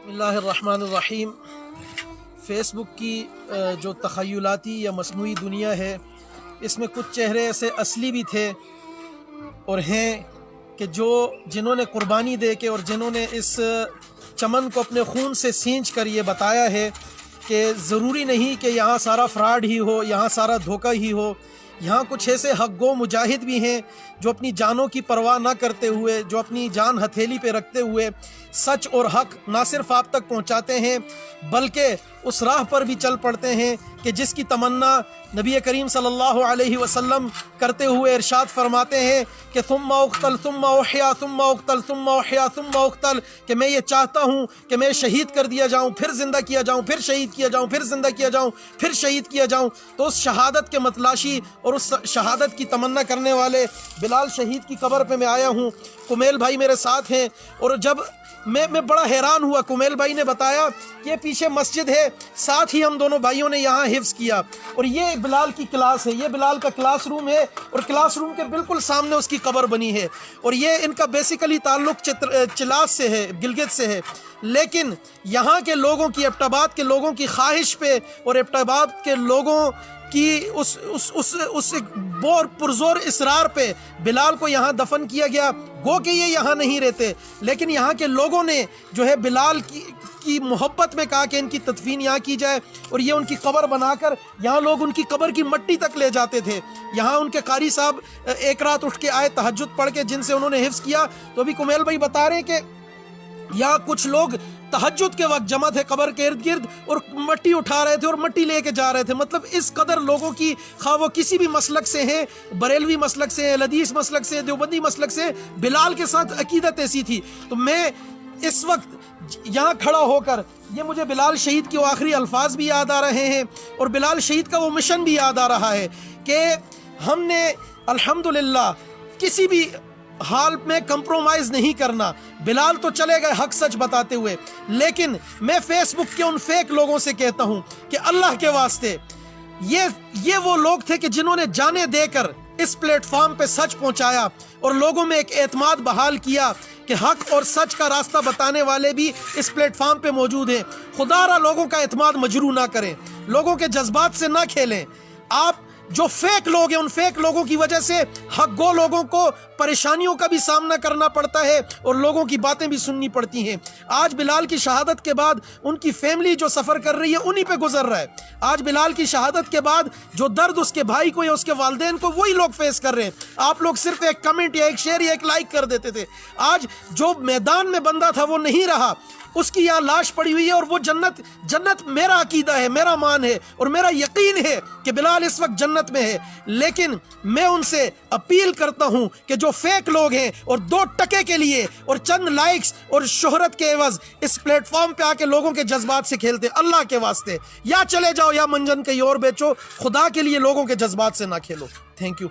बिस्मिल्लाहिर्रहमानिर्रहीम। Face book की जो तख़य्युलाती या मसनूई दुनिया है, इसमें कुछ चेहरे ऐसे असली भी थे और हैं कि जिन्होंने कुर्बानी दे के और जिन्होंने इस चमन को अपने खून से सींच कर ये बताया है कि ज़रूरी नहीं कि यहाँ सारा फ्रॉड ही हो, यहाँ सारा धोखा ही हो। यहाँ कुछ ऐसे हक़ गो मुजाहिद भी हैं जो अपनी जानों की परवाह ना करते हुए, जो अपनी जान हथेली पे रखते हुए सच और हक़ ना सिर्फ आप तक पहुँचाते हैं बल्कि उस राह पर भी चल पड़ते हैं कि जिसकी तमन्ना नबी करीम सल्लल्लाहु अलैहि वसल्लम करते हुए इरशाद फरमाते हैं कि सुम्मा उक़्तल सुम्मा उहया सुम्मा उक़्तल सुम्मा उहया सुम्मा उक़्तल, कि मैं ये चाहता हूँ कि मैं शहीद कर दिया जाऊँ, फिर ज़िंदा किया जाऊँ, फिर शहीद किया जाऊँ, फिर ज़िंदा किया जाऊँ, फिर शहीद किया जाऊँ। तो उस शहादत के मतलाशी और उस शहादत की तमन्ना करने वाले बिलाल शहीद की कब्र पे मैं आया हूँ। कुमेल भाई मेरे साथ हैं और जब मैं बड़ा हैरान हुआ, कुमेल भाई ने बताया कि पीछे मस्जिद है, साथ ही हम दोनों भाइयों ने यहाँ हिफ्ज़ किया और ये बिलाल की क्लास है, ये बिलाल का क्लासरूम है और क्लासरूम के बिल्कुल सामने उसकी कब्र बनी है। और ये इनका बेसिकली ताल्लुक़ चिलास से है, गिलगित से है, लेकिन यहाँ के लोगों की, एबटाबाद के लोगों की ख्वाहिश पे और एबटाबाद के लोगों कि उस बोर पुरजोर इसरार पे बिलाल को यहाँ दफन किया गया। गो कि ये यहाँ नहीं रहते, लेकिन यहाँ के लोगों ने जो है बिलाल की मोहब्बत में कहा कि इनकी तदफीन यहाँ की जाए और ये उनकी कब्र बनाकर यहाँ लोग उनकी कब्र की मिट्टी तक ले जाते थे। यहाँ उनके कारी साहब एक रात उठ के आए तहज्जुद पढ़ के, जिनसे उन्होंने हिफ्ज़ किया। तो अभी कुमेल भाई बता रहे हैं कि यहाँ कुछ लोग तहज्जुद के वक्त जमा थे कब्र के इर्द गिर्द और मट्टी उठा रहे थे और मट्टी लेके जा रहे थे। मतलब इस कदर लोगों की, खा वो किसी भी मसलक से हैं, बरेलवी मसलक से, हदीस मसलक से, देवबंदी मसलक से, बिलाल के साथ अकीदत ऐसी थी। तो मैं इस वक्त यहाँ खड़ा होकर ये मुझे बिलाल शहीद के आखिरी अल्फाज भी याद आ रहे हैं और बिलाल शहीद का वो मिशन भी याद आ रहा है कि हमने अल्हम्दुलिल्लाह किसी भी हाल में कंप्रोमाइज़ नहीं करना। बिलाल तो चले गए हक सच बताते हुए, लेकिन मैं फेसबुक के उन फेक लोगों से कहता हूं कि अल्लाह के वास्ते ये वो लोग थे कि जिन्होंने जाने देकर इस प्लेटफॉर्म पे सच पहुंचाया और लोगों में एक एतमाद बहाल किया कि हक और सच का रास्ता बताने वाले भी इस प्लेटफॉर्म पे मौजूद हैं। खुदारा लोगों का एतमाद मजरू ना करें, लोगों के जज्बात से ना खेलें। आप जो फेक लोग हैं, उन फेक लोगों की वजह से हक गो लोगों को परेशानियों का भी सामना करना पड़ता है और लोगों की बातें भी सुननी पड़ती हैं। आज बिलाल की शहादत के बाद उनकी फैमिली जो सफ़र कर रही है उन्हीं पे गुजर रहा है। आज बिलाल की शहादत के बाद जो दर्द उसके भाई को या उसके वालिदैन को वही लोग फेस कर रहे हैं। आप लोग सिर्फ एक कमेंट या एक शेयर या एक लाइक कर देते थे। आज जो मैदान में बंदा था वो नहीं रहा, उसकी यहाँ लाश पड़ी हुई है और वो जन्नत मेरा अकीदा है, मेरा मान है और मेरा यकीन है कि बिलाल इस वक्त जन्नत में है। लेकिन मैं उनसे अपील करता हूं कि जो फेक लोग हैं और 2 टके के लिए और चंद लाइक्स और शोहरत के एवज इस प्लेटफॉर्म पे आके लोगों के जज्बात से खेलते, अल्लाह के वास्ते या चले जाओ या मंजन कहीं और बेचो, खुदा के लिए लोगों के जज्बात से ना खेलो। Thank you.